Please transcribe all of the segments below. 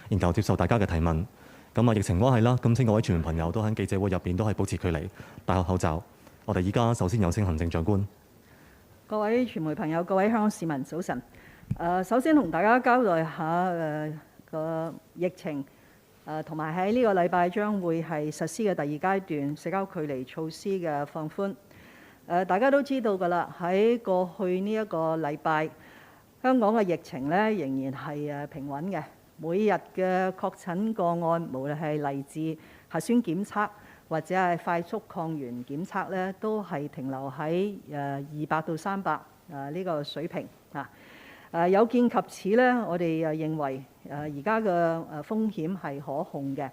然後接受大家嘅提問。咁疫情關係啦，咁請各位傳媒朋友都喺記者會入邊都係保持距離，戴好口罩。我哋依家首先有請行政長官。各位傳媒朋友、各位香港市民，早晨。首先同大家交代下個疫情，同埋喺呢個禮拜將會係實施嘅第二階段社交距離措施嘅放寬。大家都知道㗎啦，喺過去呢一個禮拜，香港嘅疫情咧仍然係平穩嘅。每日嘅確診個案，無論係嚟自核酸檢測或者係快速抗原檢測咧，都係停留喺200到300呢個水平啊。有見及此咧，我哋認為而家嘅風險係可控嘅，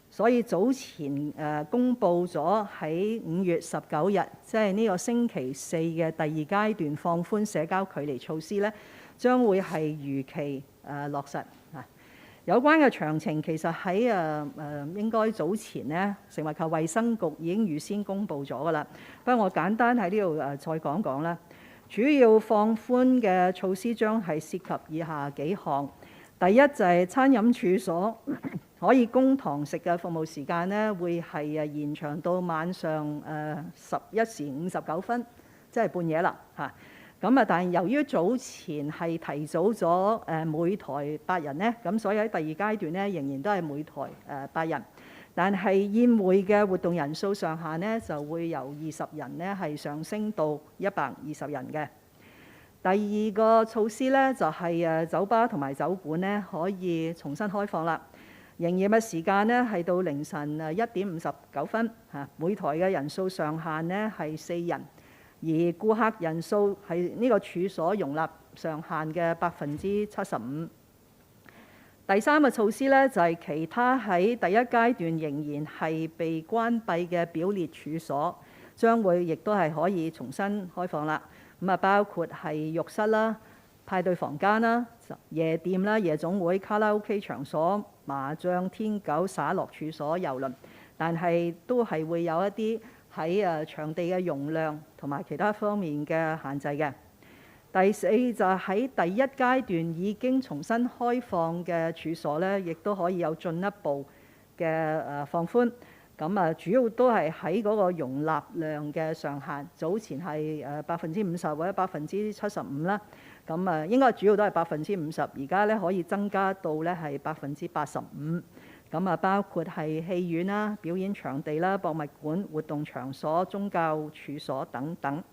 所以早前公布咗喺5月19日，即係呢個星期四嘅第二階段放寬社交距離措施咧，將會係如期落實啊。有關嘅詳情其實喺應該早前呢，食物及衛生局已經預先公布咗㗎啦。不過我簡單喺呢度再講講啦。主要放寬嘅措施將係涉及以下幾項。第一就係餐飲處所可以供堂食嘅服務時間呢，會係延長到晚上11時59分，即係半夜啦嚇。咁但係由於早前係提早咗每台8人呢，咁所以喺第二階段呢，仍然都係每台8人。但係宴會嘅活動人數上限呢，就會由20人呢係上升到120人嘅。第二個措施呢，就係酒吧同埋酒館呢可以重新開放啦。營業嘅時間呢，係到凌晨1點59分嚇，每台嘅人數上限呢係4人。而顧客人數係呢個處所容納上限嘅75%。第三個措施呢，就係其他喺第一階段仍然係被關閉嘅表列處所，將會亦都係可以重新開放啦。咁包括係浴室啦、派對房間啦、夜店啦、夜總會、卡拉 OK 場所、麻將、天九、耍樂處所、郵輪，但係都係會有一啲喺場地嘅容量同埋其他方面嘅限制嘅。第四就喺第一階段已經重新開放嘅處所呢，亦都可以有進一步嘅放寬。咁主要都係喺嗰個容納量嘅上限，早前係50%或者75%啦。咁應該主要都係50%，而家呢可以增加到呢係85%。咁包括係戲院啦、表演場地啦、博物館、活動場所、宗教處所等等。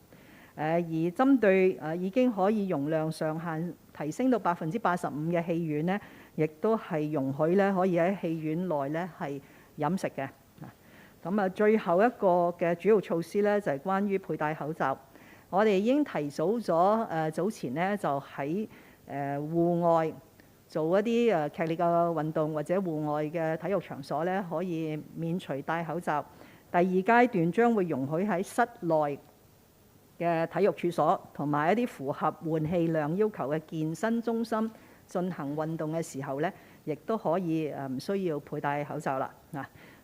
而針對已經可以容量上限提升到85%嘅戲院呢，亦都係容許呢可以喺戲院內呢係飲食嘅。咁最後一個嘅主要措施呢，就係關於佩戴口罩。我哋已經提早咗早前呢，就喺戶外做一啲劇烈嘅運動或者戶外嘅體育場所呢，可以免除戴口罩。第二階段將會容許喺室內嘅體育處所同埋一啲符合換氣量要求嘅健身中心進行運動嘅時候呢，亦都可以唔需要佩戴口罩啦。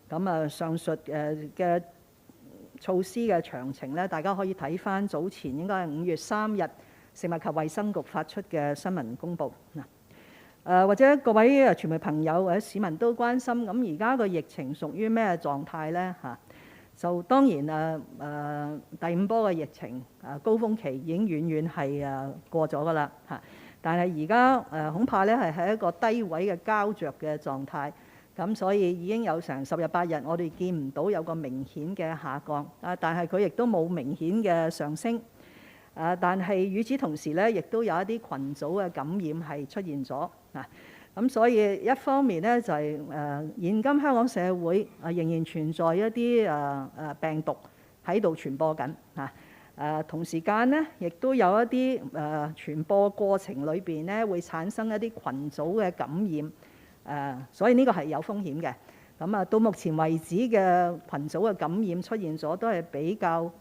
咁上述嘅措施嘅詳情呢，大家可以睇返早前應該係5月3日食物及衛生局發出嘅新聞公佈。或者各位傳媒朋友或者市民都關心，咁而家個疫情屬於咩狀態呢？就當然第5波嘅疫情高峰期已經遠遠係過咗㗎啦。但係而家恐怕呢係喺一個低位嘅膠着嘅狀態，咁所以已經有成10日8日，我哋見唔到有個明顯嘅下降，但係佢亦都冇明顯嘅上升。但係與此同時呢，亦都有一啲群組嘅感染係出現咗。咁所以一方面呢，就係現今香港社會仍然存在一啲病毒喺度傳播緊。同時間呢，亦都有一啲傳播過程裏邊呢，會產生一啲群組嘅感染。所以呢個係有風險嘅。咁到目前為止嘅群組嘅感染出現咗，都係比較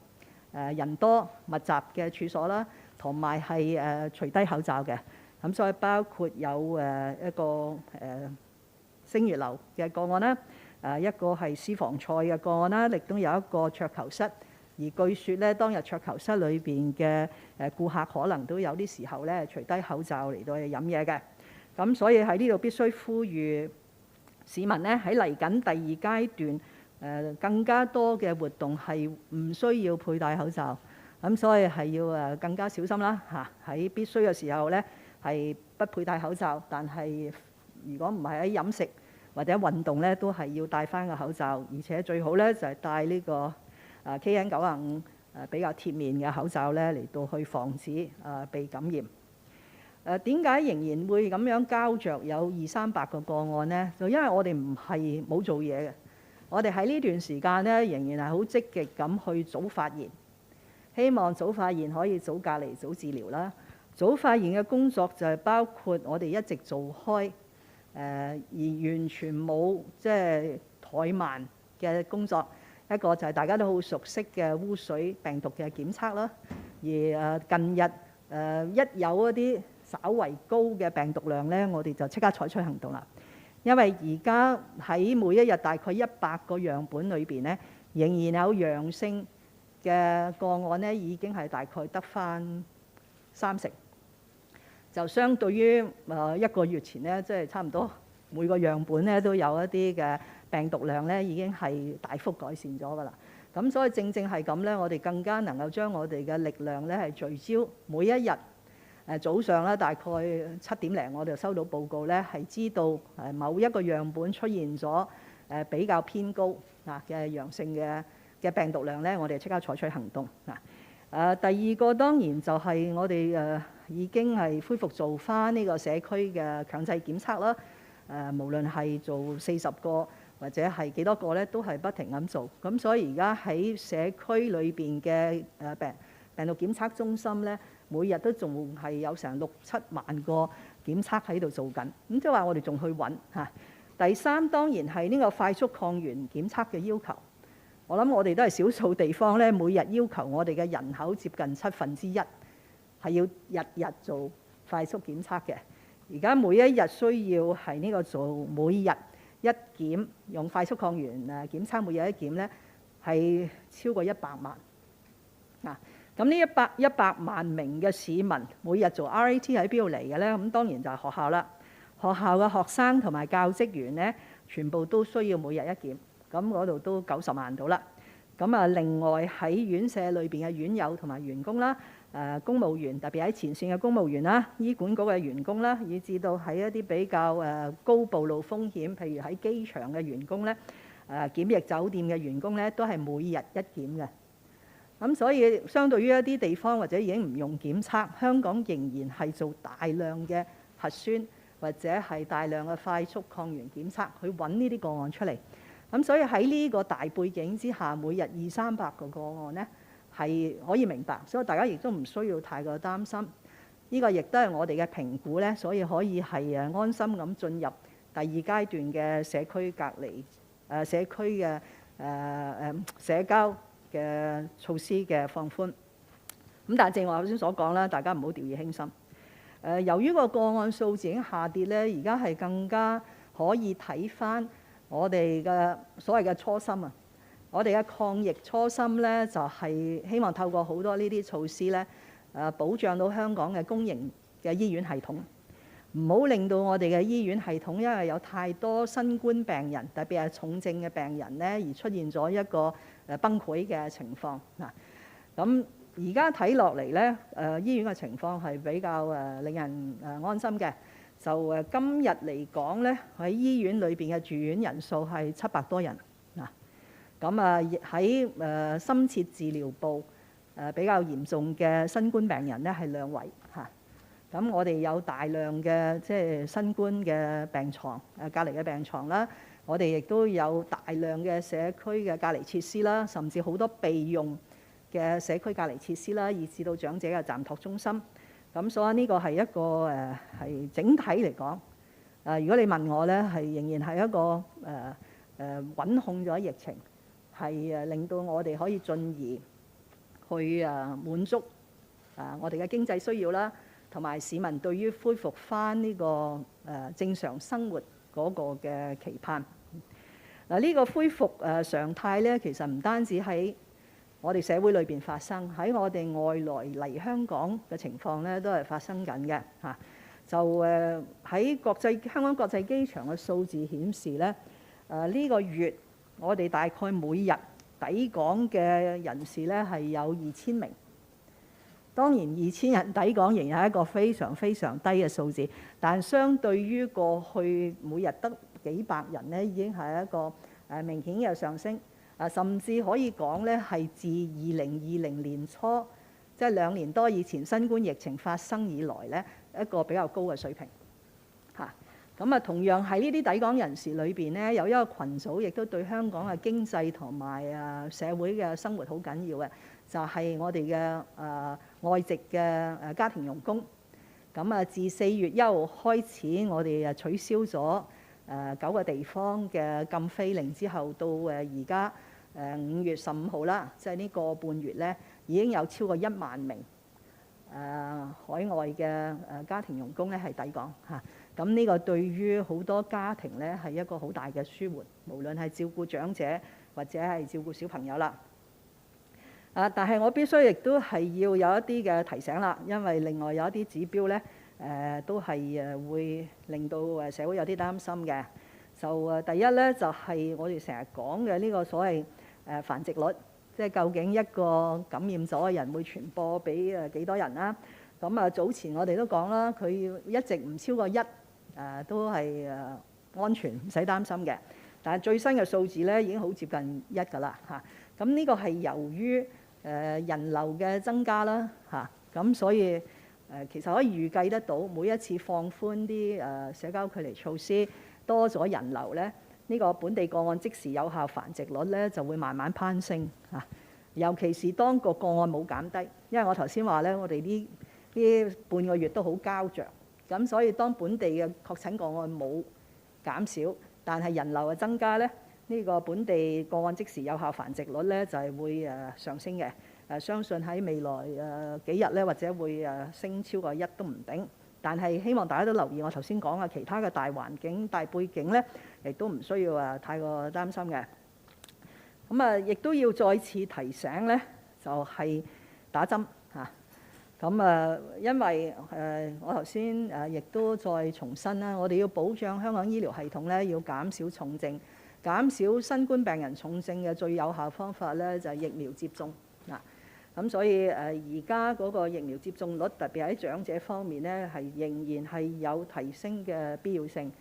人多密集嘅處所啦，同埋係除低口罩嘅。咁所以包括有一個星月樓嘅個案啦，一個係私房菜嘅個案啦，亦都有一個桌球室。而據說咧，當日桌球室裏邊嘅顧客可能都有啲時候咧除低口罩嚟到去飲嘢嘅。咁所以喺呢度必須呼籲市民咧喺嚟緊第二階段更加多嘅活動係唔需要佩戴口罩，咁所以係要更加小心啦嚇。喺必須嘅時候咧係不佩戴口罩，但係如果唔係喺飲食或者運動咧，都係要戴翻個口罩，而且最好咧就係戴呢個KN95比較貼面嘅口罩咧，嚟到去防止被感染。點解仍然會咁樣膠着有200-300個個案呢？就因為我哋唔係冇做嘢嘅，我哋喺呢段時間咧仍然係好積極咁去早發現，希望早發現可以早隔離、早治療啦。早發現嘅工作就係包括我哋一直做開而完全冇即係怠慢嘅工作。一個就係大家都好熟悉嘅污水病毒嘅檢測啦。而近日一有一啲稍為高嘅病毒量呢，我哋就即刻採取行動啦。因為而家喺每一日大概100個樣本裏邊呢，仍然有陽性嘅個案呢，已經係大概得返30%，就相對於1個月前呢，即係差唔多每個樣本呢都有一啲嘅病毒量呢，已經係大幅改善咗㗎啦。咁所以正正係咁呢，我哋更加能夠將我哋嘅力量呢係聚焦每一日。早上咧大概7點零，我哋收到報告咧，係知道某一個樣本出現咗比較偏高嘅陽性嘅病毒量咧，我哋即刻採取行動。第二個當然就係我哋已經係恢復做翻呢個社區嘅強制檢測啦。無論係做40個或者係幾多個咧，都係不停咁做。咁所以而家喺社區裏邊嘅病毒檢測中心咧，每日都仲係有成6-7萬個檢測喺度做緊，咁即係話我哋仲去揾嚇。第三當然係呢個快速抗原檢測嘅要求，我諗我哋都係少數地方咧，每日要求我哋嘅人口接近1/7係要日日做快速檢測嘅。而家每一日需要係呢個做每日一檢，用快速抗原檢測每日一檢咧，係超過100萬啊。咁呢100萬名嘅市民每日做 RAT 喺邊度嚟嘅呢？咁當然就係學校啦。學校嘅學生同埋教職員呢，全部都需要每日一檢。咁嗰度都90萬到啦。咁另外喺院舍裏邊嘅院友同埋員工啦，公務員特別喺前線嘅公務員啦，醫管局嘅員工啦，以至到喺一啲比較高暴露風險，譬如喺機場嘅員工呢，檢疫酒店嘅員工呢，都係每日一檢嘅。咁所以相對於一啲地方或者已經唔用檢測，香港仍然係做大量嘅核酸或者係大量嘅快速抗原檢測去揾呢啲個案出嚟。咁所以喺呢個大背景之下，每日200-300個個案呢係可以明白，所以大家亦都唔需要太過擔心。呢個亦都係我哋嘅評估呢，所以可以係安心咁進入第二階段嘅社區隔離、社區嘅社交嘅措施嘅放寬。咁但係正如我頭先所講啦，大家唔好掉以輕心。由於個案數字已經下跌咧，而家係更加可以睇翻我哋嘅所謂嘅初心啊！我哋嘅抗疫初心咧，就係希望透過好多呢啲措施咧，保障到香港嘅公營嘅醫院系統，唔好令到我哋嘅醫院系統因為有太多新冠病人，特別係重症嘅病人咧，而出現咗一個崩潰嘅情況嗱。咁而家睇落嚟咧，醫院嘅情況係比較令人安心嘅。就今日嚟講咧，喺醫院裏邊嘅住院人數係700多人嗱。咁喺深切治療部比較嚴重嘅新冠病人咧係2位嚇。咁我哋有大量嘅即係新冠嘅病床隔離嘅病床啦。我哋亦都有大量嘅社區嘅隔離設施啦，甚至好多備用嘅社區隔離設施啦，以至到長者嘅暫託中心。咁所以呢個係一個係整體嚟講，如果你問我咧，係仍然係一個穩控咗疫情，係令到我哋可以進而去滿足我哋嘅經濟需要啦，同埋市民對於恢復翻呢個正常生活嗰個嘅期盼。嗱，呢個恢復常態咧，其實唔單止喺我哋社會裏邊發生，喺我哋外來嚟香港嘅情況咧，都係發生緊嘅嚇。就喺香港國際機場嘅數字顯示咧，呢個月我哋大概每日抵港嘅人士咧係有2000名。當然2000人抵港仍然係一個非常非常低嘅數字，但相對於過去每日得幾百人咧，已經係一個明顯嘅上升。甚至可以講咧係自2020年初，即係2年多以前新冠疫情發生以來咧，一個比較高嘅水平嚇。咁同樣喺呢啲抵港人士裏邊咧，有一個群組亦都對香港嘅經濟同埋社會嘅生活好緊要嘅，就係我哋嘅外籍嘅家庭傭工。咁自4月1號開始，我哋取消咗9個地方嘅禁飛令之後，到而家5月15號啦，即係呢個半月咧，已經有超過1萬名海外嘅家庭傭工咧係抵港嚇。咁呢個對於好多家庭咧係一個好大嘅舒緩，無論係照顧長者或者係照顧小朋友啦。但係我必須亦都係要有一啲嘅提醒啦，因為另外有一啲指標咧都係會令到社會有啲擔心嘅。就第一咧就係我哋成日講嘅呢個所謂繁殖率，即係究竟一個感染咗嘅人會傳播俾幾多人啦？咁早前我哋都講啦，佢一直唔超過1，都係安全，唔使擔心嘅。但係最新嘅數字咧已經好接近1㗎啦嚇。咁呢個係由於人流嘅增加啦嚇。咁所以其實可以預計得到，每一次放寬啲社交距離措施，多咗人流咧，呢個本地個案即時有效繁殖率咧就會慢慢攀升嚇。尤其是當個個案冇減低，因為我頭先話咧，我哋呢半個月都好膠着，咁所以當本地嘅確診個案冇減少，但係人流嘅增加咧，呢個本地個案即時有效繁殖率咧就係會上升嘅。相信喺未來幾日咧，或者會升超過1都唔定。但係希望大家都留意我頭先講嘅其他嘅大環境、大背景咧，亦都唔需要太過擔心嘅。咁亦都要再次提醒咧，就係打針嚇。咁因為我頭先亦都再重申啦，我哋要保障香港醫療系統咧，要減少重症、減少新冠病人重症嘅最有效方法咧，就係疫苗接種嗱。咁所以而家嗰個疫苗接種率，特別喺長者方面咧，係仍然係有提升嘅必要性。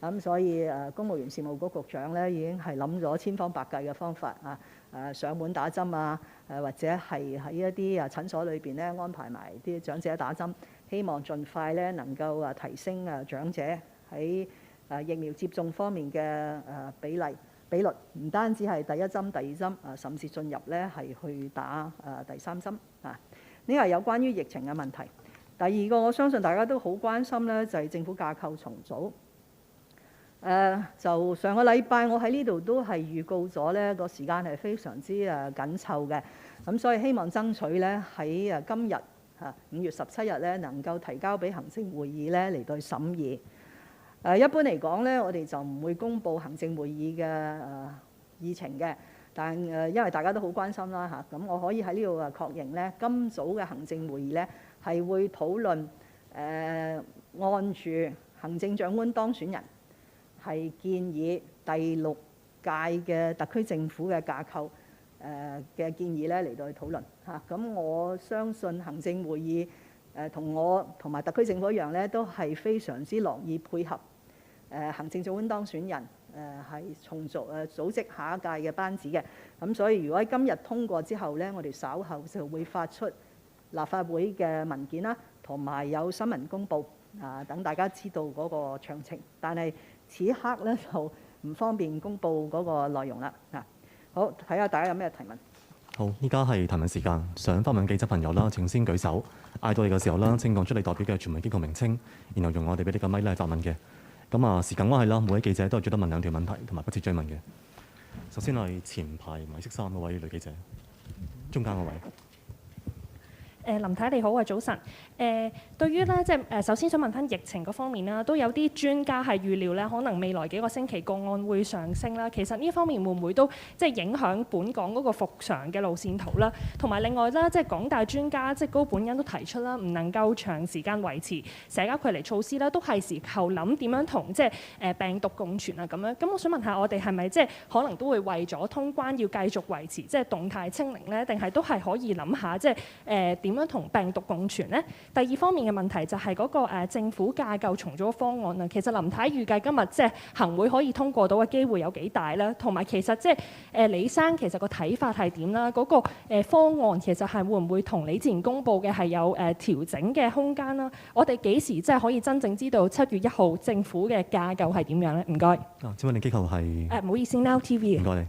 咁所以公務員事務局局長咧已經係諗咗千方百計嘅方法上門打針啊，或者係喺一啲診所裏邊咧安排埋啲長者打針，希望盡快咧能夠提升長者喺疫苗接種方面嘅比率，唔單止係第1針、第2針甚至進入咧係去打第3針啊。呢個係有關於疫情嘅問題。第二個我相信大家都好關心咧，就係政府架構重組。就上個禮拜我喺呢度都係預告咗咧，個時間係非常之緊湊嘅，咁所以希望爭取咧喺今日5月17日咧能夠提交俾行政會議咧嚟到審議。一般嚟講咧，我哋就唔會公布行政會議嘅議程嘅，但因為大家都好關心啦嚇，咁我可以喺呢度確認咧，今早嘅行政會議咧係會討論按住行政長官當選人係建議第6屆嘅特區政府嘅架構嘅建議咧嚟到去討論嚇。咁我相信行政會議同我同埋特區政府一樣咧，都係非常之樂意配合行政長官當選人係重組織下一屆嘅班子嘅。咁所以如果喺今日通過之後咧，我哋稍後就會發出立法會嘅文件啦，同埋有新聞公佈等大家知道嗰個詳情。但係此刻咧就唔方便公佈嗰個內容啦。好，睇下大家有咩提問。好，依家係提問時間。想發問記者朋友啦，請先舉手。嗌到你嘅時候啦，請講出你代表嘅傳媒機構名稱，然後用我哋俾你個咪咧發問嘅。咁時間關係啦，每位記者都係最多問2條問題，同埋不設追問嘅。首先係前排米色衫嗰位女記者，中間嗰位。林太你好啊，早晨。對於咧，即係首先想問翻疫情嗰方面啦，都有啲專家係預料咧，可能未來幾個星期個案會上升啦。其實呢方面會唔會都即係影響本港嗰個復常嘅路線圖啦？同埋另外啦，即係港大專家即係高本恩都提出啦，唔能夠長時間維持社交距離措施啦，都係時候諗點樣同即係病毒共存啊咁樣。咁我想問下，我哋係咪即係可能都會為咗通關要繼續維持即係動態清零咧？定係都係可以諗下即係點樣同病毒共存呢？第二方面嘅問題就係嗰個政府架構重組方案啊。其實林太預計今日即係行會可以通過到嘅機會有幾大咧？同埋其實即係李生其實個睇法係點啦？嗰個方案其實係會唔會同你之前公佈嘅係有調整嘅空間啦？我哋幾時即係可以真正知道7月1號政府嘅架構係點樣咧？唔該。請問你機構係？唔好意思 ，Now TV。唔該你。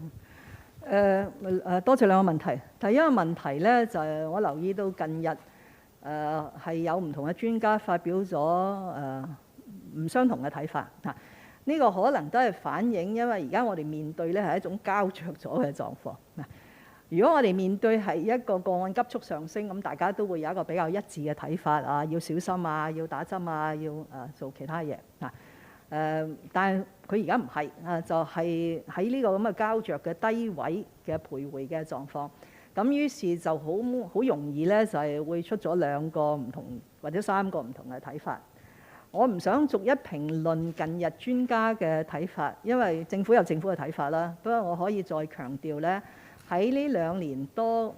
多謝兩個問題。第一個問題咧就係我留意到近日係有唔同嘅專家發表咗唔相同嘅睇法嚇。呢個可能都係反映，因為而家我哋面對咧係一種膠着咗嘅狀況。如果我哋面對係一個個案急速上升，咁大家都會有一個比較一致嘅睇法啊，要小心啊，要打針啊，要做其他嘢啊。但係佢而家唔係就係喺呢個咁嘅膠着嘅低位嘅徘徊嘅狀況。咁於是就好容易咧，就係會出咗2個唔同或者3個唔同嘅睇法。我唔想逐一評論近日專家嘅睇法，因為政府有政府嘅睇法啦。不過我可以再強調咧，喺呢2年多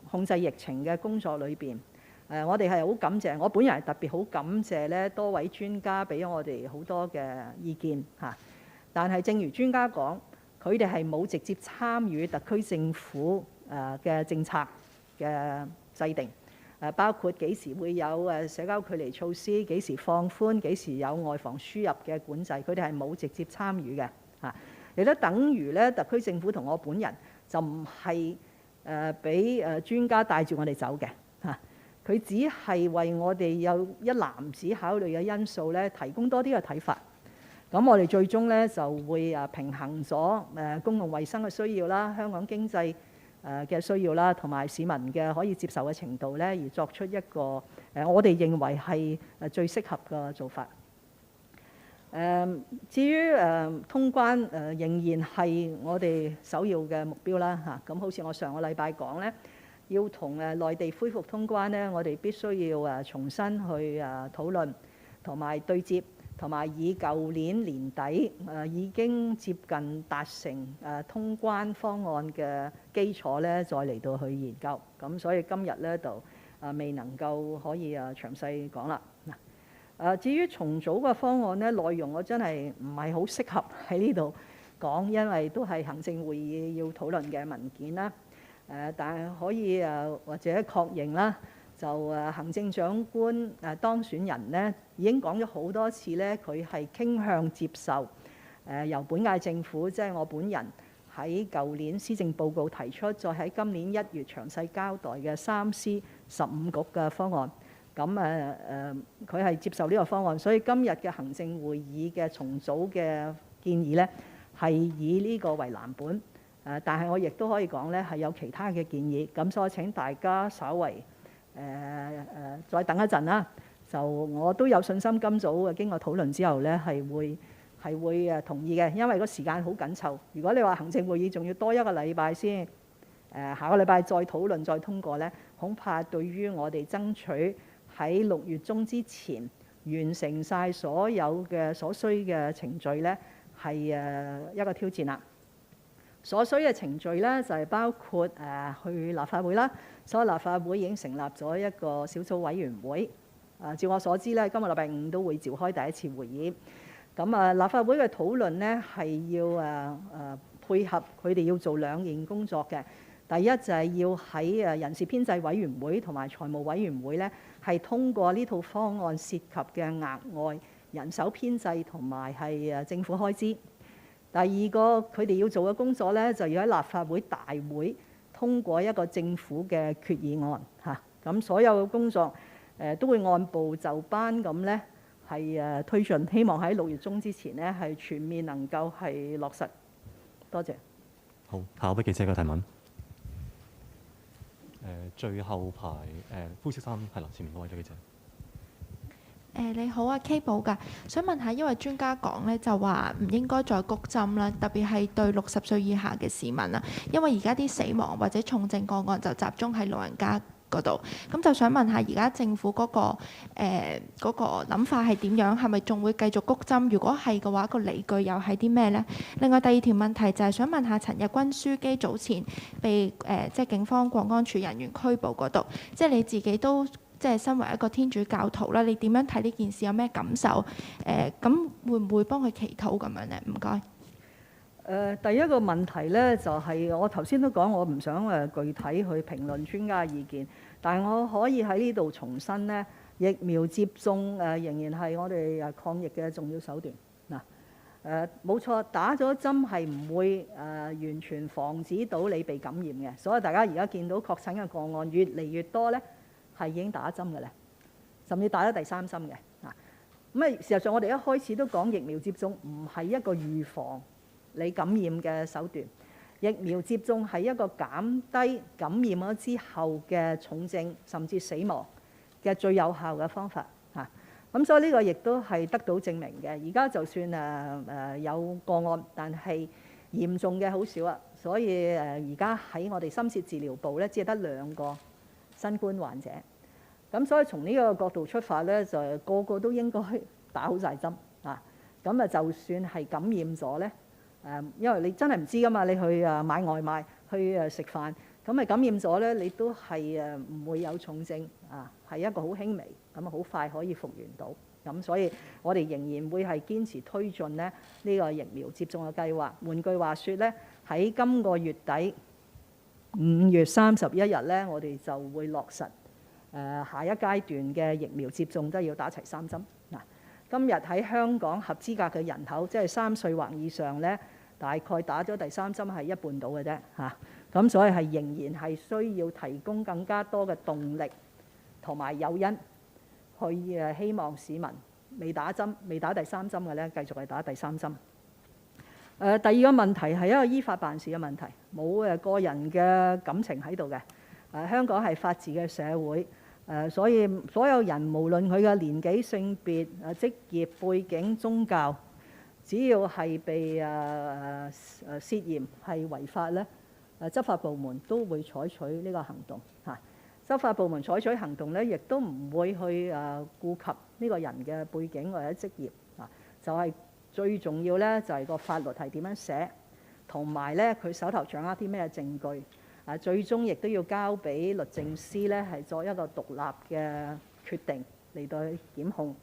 控制疫情嘅工作裏邊，我哋係好感謝，我本人係特別好感謝咧多位專家俾咗我哋好多嘅意見嚇。但係正如專家講，佢哋係冇直接參與特區政府嘅政策嘅制定，包括幾時會有社交距離措施，幾時放寬，幾時有外防輸入嘅管制，佢哋係冇直接參與嘅嚇。亦都等於咧，特區政府同我本人就唔係俾專家帶住我哋走嘅嚇。佢只係為我哋有一籃子考慮嘅因素咧，提供多啲嘅睇法。咁我哋最終咧就會平衡咗公共衛生嘅需要啦、香港經濟嘅需要啦，同埋市民嘅可以接受嘅程度咧，而作出一個我哋認為係最適合嘅做法。至於通關仍然係我哋首要嘅目標啦嚇。咁好似我上個禮拜講咧，要同內地恢復通關咧，我哋必須要重新去討論同埋對接，同埋以舊年年底已經接近達成通關方案嘅基礎咧，再嚟到去研究。咁所以今日咧就未能夠可以詳細講啦。至於重組嘅方案咧，內容我真係唔係好適合喺呢度講，因為都係行政會議要討論嘅文件啦。但係可以或者確認啦，就行政長官當選人呢已經講咗好多次咧，佢係傾向接受由本屆政府即係我本人喺舊年施政報告提出，再喺今年1月詳細交代嘅3司15局嘅方案。咁佢係接受呢個方案，所以今日嘅行政會議嘅重組嘅建議呢，係以呢個為藍本。但係我亦都可以講呢，係有其他嘅建議。咁所以請大家稍為再等一陣啦。就我都有信心，今早經過討論之後呢，係會同意嘅，因為個時間好緊湊。如果你話行政會議仲要多1個禮拜先，下個禮拜再討論再通過呢，恐怕對於我哋爭取喺6月中之前完成晒所有嘅所需嘅程序呢，係一個挑戰啦。所需嘅程序呢，就係包括去立法會啦，所以立法會已經成立咗一個小組委員會。照我所知呢，今個禮拜5都會召開第一次會議。咁立法會嘅討論呢，係要配合佢哋要做2件工作嘅。第一就係要喺人事編制委員會同埋財務委員會呢，係通過呢套方案涉及嘅額外人手編制同埋係政府開支。第二個佢哋要做嘅工作呢，就要喺立法會大會通過一個政府嘅決議案嚇。咁所有嘅工作都會按部就班咁呢係推進，希望喺6月中之前呢係全面能夠係落實。多謝。好，下一位記者嘅提問。最後排灰色衫係啦，前面嗰位記者。你好啊 K 寶㗎，想問下，因為專家講咧就話唔應該再谷針啦，特別係對60歲以下嘅市民啊，因為而家啲死亡或者重症個案就集中喺老人家嗰度，咁就想問下而家政府嗰個諗法係點樣？係咪仲會繼續谷針？如果係嘅話，個理據又係啲咩呢？另外第二條問題就係想問下陳日君樞機早前被即係警方國安處人員拘捕嗰度，即係你自己都即係身為一個天主教徒啦，你點樣睇呢件事？有咩感受？咁會唔會幫佢祈禱咁樣呢？唔該。第一個問題呢，就係我頭先都講，我唔想具體去評論專家意見，但係我可以喺呢度重申呢，疫苗接種仍然係我哋抗疫嘅重要手段。嗱，冇錯，打咗針係唔會完全防止到你被感染嘅，所以大家而家見到確診嘅個案越嚟越多呢，係已經打針嘅咧，甚至打咗第3針嘅。咁事實上我哋一開始都講疫苗接種唔係一個預防你感染嘅手段，疫苗接種係一個減低感染咗之後嘅重症甚至死亡嘅最有效嘅方法嚇。咁所以呢個亦都係得到證明嘅。而家就算有個案，但係嚴重嘅好少啊。所以而家喺我哋深切治療部咧，只係得2個新冠患者。咁所以從呢個角度出發咧，就個個都應該打好晒針啊。咁就算係感染咗咧。因為你真係唔知㗎嘛，你去買外賣，去食飯，咁咪感染咗咧，你都係唔會有重症啊，係一個好輕微，咁好快可以復原到。咁所以我哋仍然會係堅持推進呢個疫苗接種嘅計劃。換句話說咧，喺今個月底5月31日咧，我哋就會落實下一階段嘅疫苗接種都要打齊3針。今日喺香港合資格嘅人口，即係3歲或以上咧，大概打咗第3針係一半到嘅啫嚇。咁所以係仍然係需要提供更加多嘅動力同埋誘因，去希望市民未打第3針嘅咧，繼續係打第3針。第二個問題係一個依法辦事嘅問題，冇個人嘅感情喺度嘅。香港係法治嘅社會。所以所有人無論佢嘅年紀、性別、職業背景、宗教，只要係被涉嫌係違法咧，執法部門都會採取呢個行動嚇。執法部門採取行動咧，亦都唔會去顧及呢個人嘅背景或者職業啊。就係最重要咧，就係個法律係點樣寫，同埋咧佢手頭掌握啲咩證據。最終亦都要交俾律政司咧，係作一個獨立嘅決定嚟到去檢控。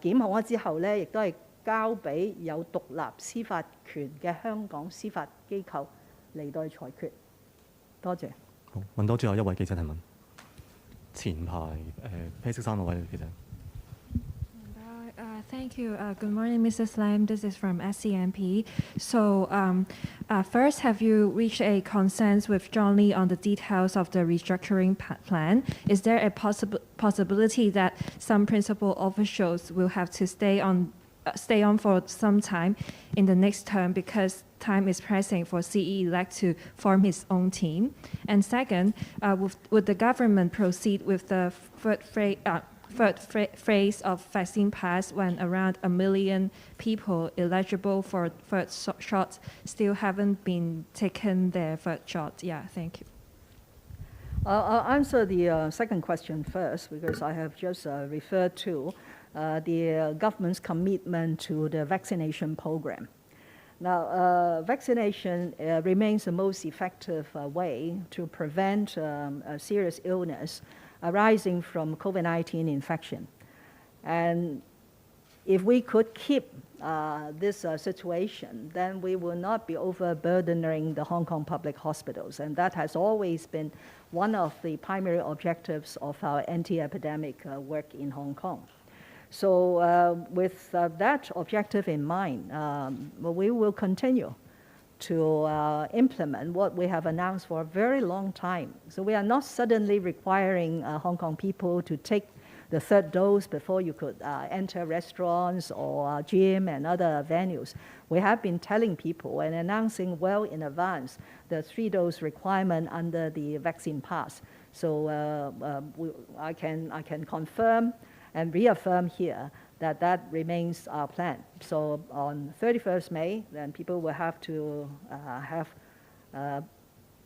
檢控咗之後咧，亦都係交俾有獨立司法權嘅香港司法機構嚟到去裁決。多謝。好，問到最後一位記者提問。前排披色衫嗰位記者。Thank you. Good morning, Mrs. Lam. This is from SCMP. So first, have you reached a consensus with John Lee on the details of the restructuring plan? Is there a possibility that some principal officials will have to stay on for some time in the next term because time is pressing for CE-elect to form his own team? And second, would the government proceed with the third phase of vaccine pass when around 1 million people eligible for third shots still haven't been taken their third shot? Yeah, thank you. I'll answer the second question first because I have just referred to the government's commitment to the vaccination program. Now, vaccination remains the most effective way to prevent a serious illness arising from COVID-19 infection. And if we could keep this situation, then we will not be overburdening the Hong Kong public hospitals. And that has always been one of the primary objectives of our anti-epidemic work in Hong Kong. So with that objective in mind, we will continue to implement what we have announced for a very long time. So we are not suddenly requiring Hong Kong people to take the third dose before you could enter restaurants or gym and other venues. We have been telling people and announcing well in advance the 3-dose requirement under the vaccine pass. So I can confirm and reaffirm here that remains our plan. So on 31st May, then people will have to have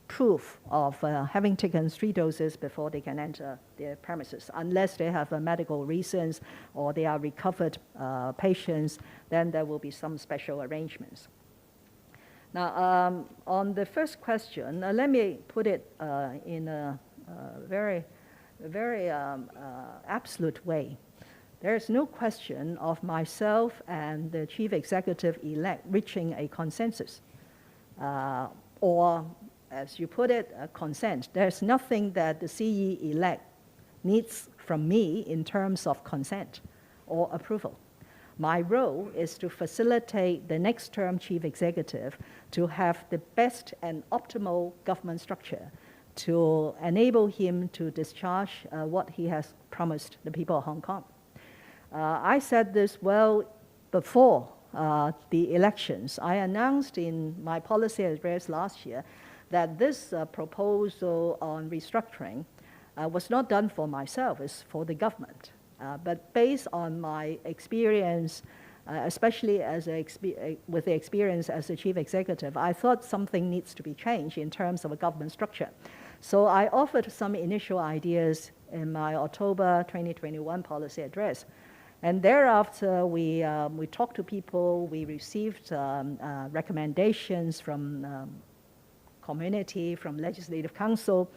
proof of having taken 3 doses before they can enter their premises. Unless they have medical reasons or they are recovered patients, then there will be some special arrangements. Now, on the first question, let me put it in a very absolute way. There is no question of myself and the Chief Executive-elect reaching a consensus, or, as you put it, a consent. There's nothing that the CE-elect needs from me in terms of consent or approval. My role is to facilitate the next term Chief Executive to have the best and optimal government structure to enable him to discharge what he has promised the people of Hong Kong. I said this well before the elections. I announced in my policy address last year that this proposal on restructuring was not done for myself, it's for the government. But based on my experience, especially with the experience as a chief executive, I thought something needs to be changed in terms of a government structure. So I offered some initial ideas in my October 2021 policy address. And thereafter, we talked to people, we received recommendations from community, from Legislative Council,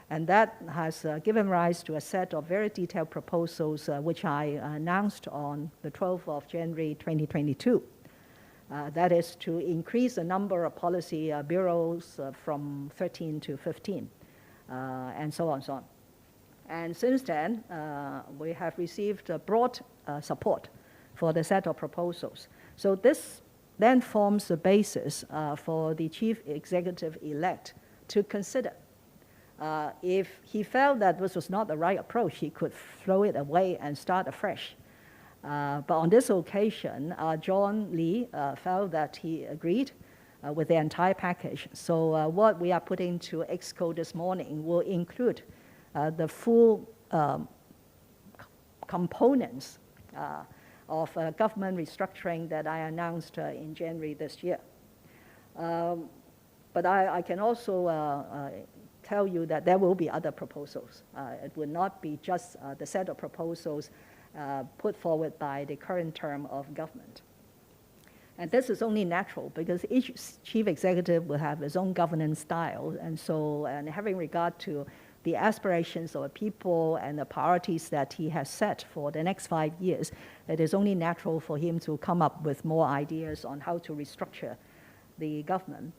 and that has given rise to a set of very detailed proposals which I announced on the 12th of January 2022. That is to increase the number of policy bureaus from 13 to 15, and so on and so on. And since then, we have received broad support for the set of proposals. So this then forms the basis for the Chief Executive-elect to consider. If he felt that this was not the right approach, he could throw it away and start afresh. But on this occasion, John Lee felt that he agreed with the entire package. So what we are putting to EXCO this morning will include the full components of government restructuring that I announced in January this year. But I can also tell you that there will be other proposals. It will not be just the set of proposals put forward by the current term of government. And this is only natural because each chief executive will have his own governance style, and having regard to the aspirations of the people and the priorities that he has set for the next 5 years, it is only natural for him to come up with more ideas on how to restructure the government.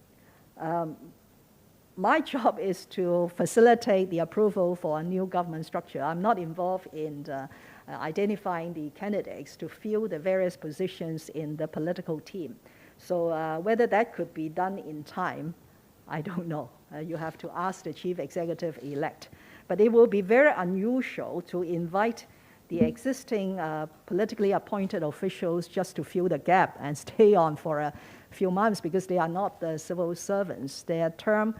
My job is to facilitate the approval for a new government structure. I'm not involved in identifying the candidates to fill the various positions in the political team. So whether that could be done in time, I don't know. You have to ask the chief executive-elect. But it will be very unusual to invite the existing politically appointed officials just to fill the gap and stay on for a few months because they are not the civil servants. Their term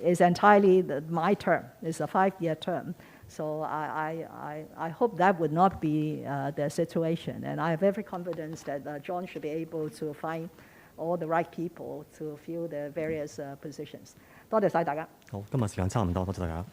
is entirely my term. It's a 5-year term. So I hope that would not be the situation. And I have every confidence that John should be able to find all the right people to fill the various positions. 多謝晒大家。好，今日時間差唔多，多謝大家。